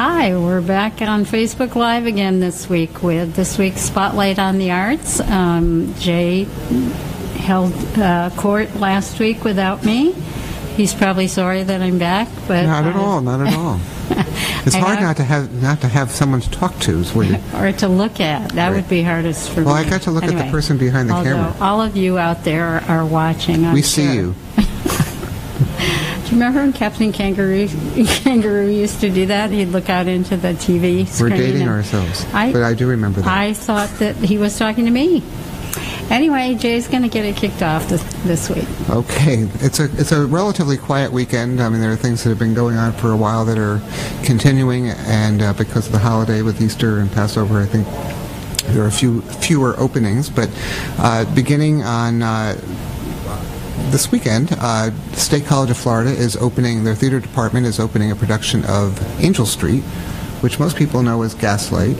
Hi, we're back on Facebook Live again this week with this week's Spotlight on the Arts. Jay held court last week without me. He's probably sorry that I'm back, but not at all. It's hard not to have someone to talk to, or to look at. That would be hardest for me. Well, I got to look at the person behind the camera. All of you out there are watching. We see you. Do you remember when Captain Kangaroo used to do that? He'd look out into the TV screen. We're dating ourselves, but I do remember that. I thought that he was talking to me. Anyway, Jay's going to get it kicked off this week. Okay. It's a relatively quiet weekend. I mean, there are things that have been going on for a while that are continuing, and because of the holiday with Easter and Passover, I think there are fewer openings. But beginning on this weekend, State College of Florida is opening, their theater department is opening a production of Angel Street, which most people know as Gaslight,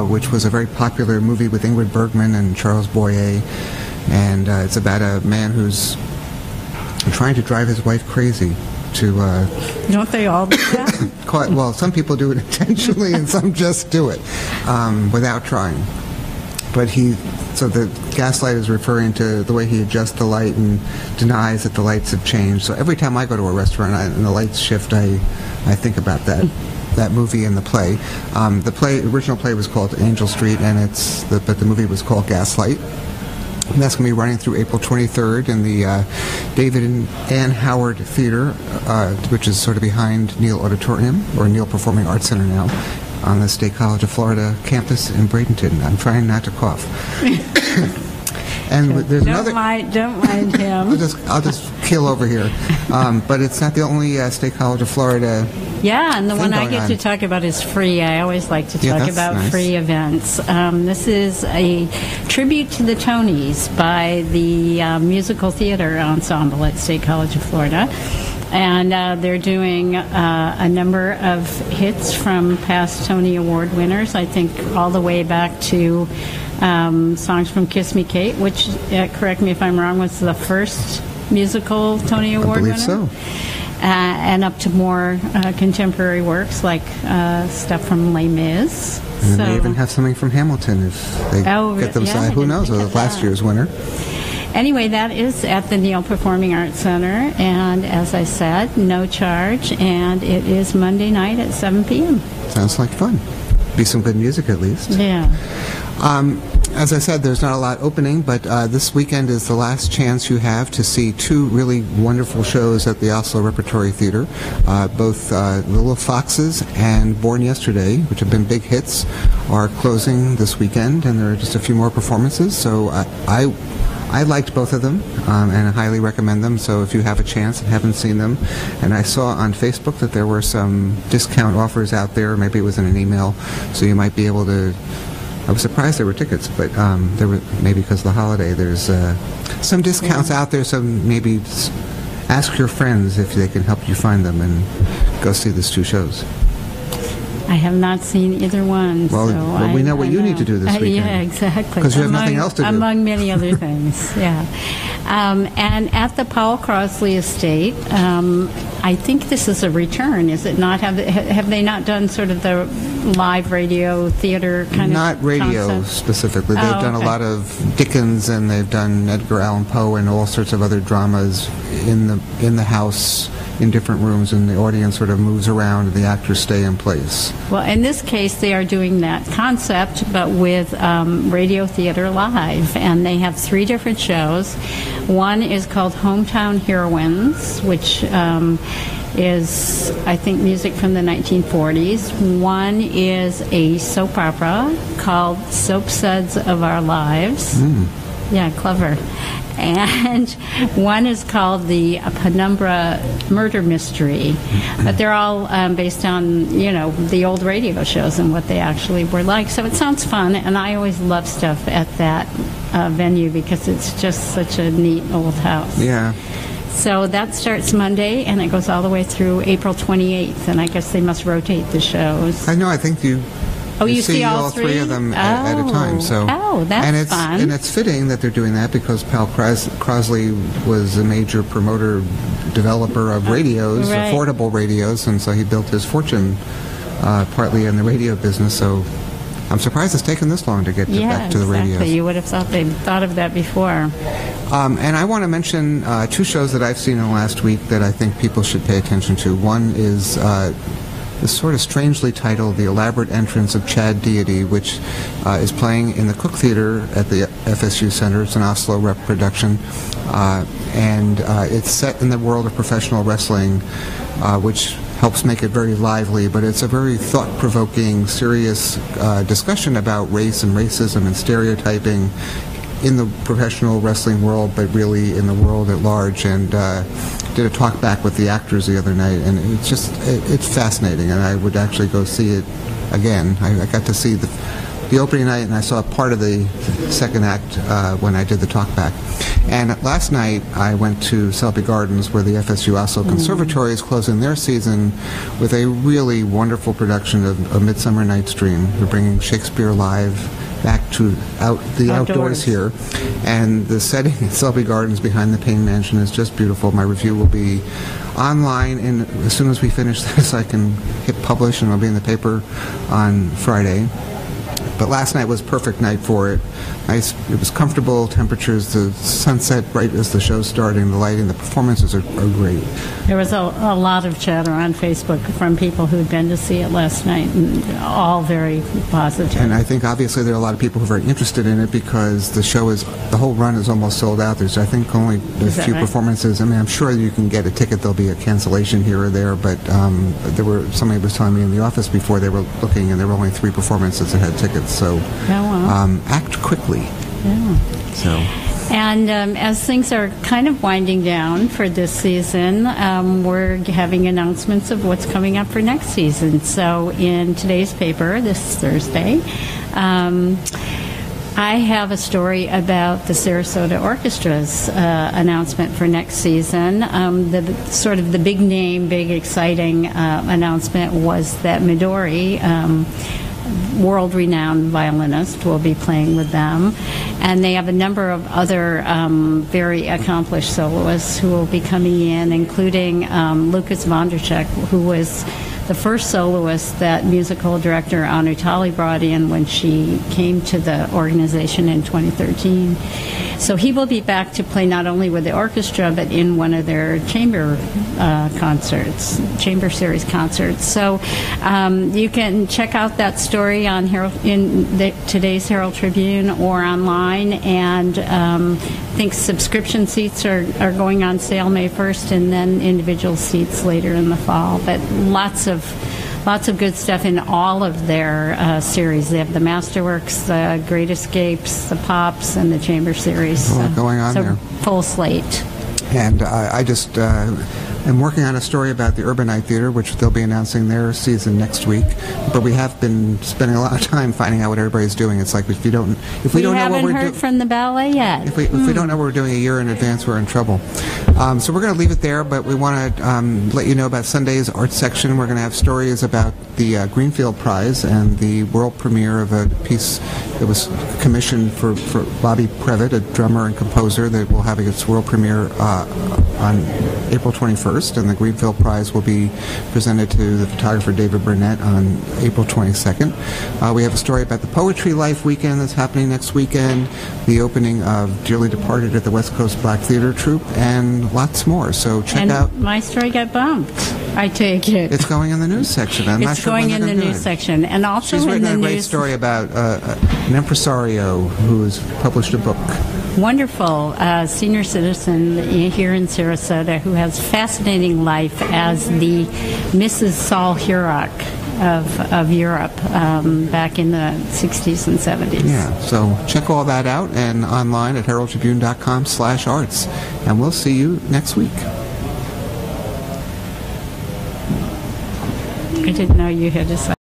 which was a very popular movie with Ingrid Bergman and Charles Boyer, and it's about a man who's trying to drive his wife crazy to... Don't they all do that? Well, some people do it intentionally and some just do it without trying. But so the gaslight is referring to the way he adjusts the light and denies that the lights have changed. So every time I go to a restaurant and the lights shift, I think about that movie and the play. The original play was called Angel Street, but the movie was called Gaslight. And that's going to be running through April 23rd in the David and Ann Howard Theater, which is sort of behind Neal Auditorium, or Neal Performing Arts Center now, on the State College of Florida campus in Bradenton. I'm trying not to cough. And there's don't mind him. I'll just keel over here. But it's not the only State College of Florida. Yeah, and the one I get to talk about is free. I always like to talk about nice. Free events. This is a tribute to the Tonys by the Musical Theater Ensemble at State College of Florida. And they're doing a number of hits from past Tony Award winners, I think all the way back to songs from Kiss Me Kate, which, correct me if I'm wrong, was the first musical Tony Award winner. I believe so. And up to more contemporary works like stuff from Les Mis. And they even have something from Hamilton if they get them signed. Who knows? Last year's winner. Anyway, that is at the Neal Performing Arts Center, and as I said, no charge, and it is Monday night at 7 p.m. Sounds like fun. Be some good music at least. Yeah. As I said, there's not a lot opening, but this weekend is the last chance you have to see two really wonderful shows at the Oslo Repertory Theater. Both The Little Foxes and Born Yesterday, which have been big hits, are closing this weekend, and there are just a few more performances, so I liked both of them, and I highly recommend them, so if you have a chance and haven't seen them. And I saw on Facebook that there were some discount offers out there, maybe it was in an email, so you might be able to... I was surprised there were tickets, but there were, maybe because of the holiday, there's some discounts out there, so maybe ask your friends if they can help you find them and go see these two shows. I have not seen either one. Well, we know what you need to do this weekend. Yeah, exactly. Because you have nothing else to do. Among many other things, yeah. And at the Powell Crossley Estate, I think this is a return, is it not? Have they not done sort of the live radio theater kind not of radio concept? Specifically. They've done a lot of Dickens, and they've done Edgar Allan Poe and all sorts of other dramas in the house, in different rooms, and the audience sort of moves around and the actors stay in place. Well, in this case, they are doing that concept, but with radio theater live, and they have 3 different shows. One is called Hometown Heroines, which is, I think, music from the 1940s. One is a soap opera called Soap Suds of Our Lives. Yeah, clever. And one is called the Penumbra Murder Mystery. But they're all based on, the old radio shows and what they actually were like. So it sounds fun, and I always love stuff at that venue because it's just such a neat old house. Yeah. So that starts Monday, and it goes all the way through April 28th, and I guess they must rotate the shows. I know, I think Oh, you see all three of them at a time. So, that's fun. And it's fitting that they're doing that because Pal Crosley was a major promoter, developer of radios, right. affordable radios, and so he built his fortune partly in the radio business. So I'm surprised it's taken this long to get back to the radios. You would have thought they'd thought of that before. And I want to mention two shows that I've seen in the last week that I think people should pay attention to. One is this sort of strangely titled The Elaborate Entrance of Chad Deity, which is playing in the Cook Theater at the FSU Center. It's an Oslo rep production. And it's set in the world of professional wrestling, which helps make it very lively, but it's a very thought-provoking, serious discussion about race and racism and stereotyping in the professional wrestling world, but really in the world at large. And did a talk back with the actors the other night, and it's fascinating, and I would actually go see it again. I got to see the opening night, and I saw part of the second act when I did the talk back. And last night I went to Selby Gardens, where the FSU Oslo Conservatory is closing their season with a really wonderful production of A Midsummer Night's Dream. We're bringing Shakespeare live back to the outdoors here. And the setting at Selby Gardens behind the Payne Mansion is just beautiful. My review will be online, and as soon as we finish this, I can hit publish, and it'll be in the paper on Friday. But last night was a perfect night for it. Nice, it was comfortable temperatures, the sunset right as the show's starting, the lighting, the performances are great. There was a lot of chatter on Facebook from people who'd been to see it last night, and all very positive. And I think obviously there are a lot of people who are very interested in it because the whole run is almost sold out. There's, I think, only a few performances. I mean, I'm sure you can get a ticket. There'll be a cancellation here or there, but somebody was telling me in the office before they were looking, and there were only 3 performances that had tickets. So act quickly. Yeah. So. And as things are kind of winding down for this season, we're having announcements of what's coming up for next season. So in today's paper, this Thursday, I have a story about the Sarasota Orchestra's announcement for next season. The big name, big exciting announcement was that Midori, world-renowned violinist, will be playing with them. And they have a number of other very accomplished soloists who will be coming in, including Lucas Vonderchek, who was the first soloist that musical director Anu Tali brought in when she came to the organization in 2013. So he will be back to play not only with the orchestra, but in one of their chamber series concerts. So you can check out that story on today's Herald-Tribune or online, and I think subscription seats are going on sale May 1st, and then individual seats later in the fall. But lots of good stuff in all of their series. They have the Masterworks, the Great Escapes, the Pops, and the Chamber series. Going on there. Full slate. And I just am working on a story about the Urbanite Theater, which they'll be announcing their season next week. But we have been spending a lot of time finding out what everybody's doing. It's like if we don't know what we're doing. We haven't heard from the ballet yet. If we don't know what we're doing a year in advance, we're in trouble. So we're going to leave it there, but we want to let you know about Sunday's art section. We're going to have stories about the Greenfield Prize and the world premiere of a piece that was commissioned for Bobby Previtt, a drummer and composer, that will have its world premiere on April 21st, and the Greenfield Prize will be presented to the photographer David Burnett on April 22nd. We have a story about the Poetry Life weekend that's happening next weekend, the opening of Dearly Departed at the West Coast Black Theater Troupe, and lots more. So check out. My story got bumped, I take it. It's going in the news section. I'm not sure when they're going to do it. It's going in the news section. And also she's written a great story about an impresario who's published a book. Wonderful senior citizen here in Sarasota who has fascinating life as the Mrs. Saul Hurok of Europe back in the 60s and 70s. Yeah, so check all that out and online at heraldtribune.com/arts. And we'll see you next week. I didn't know you had decided.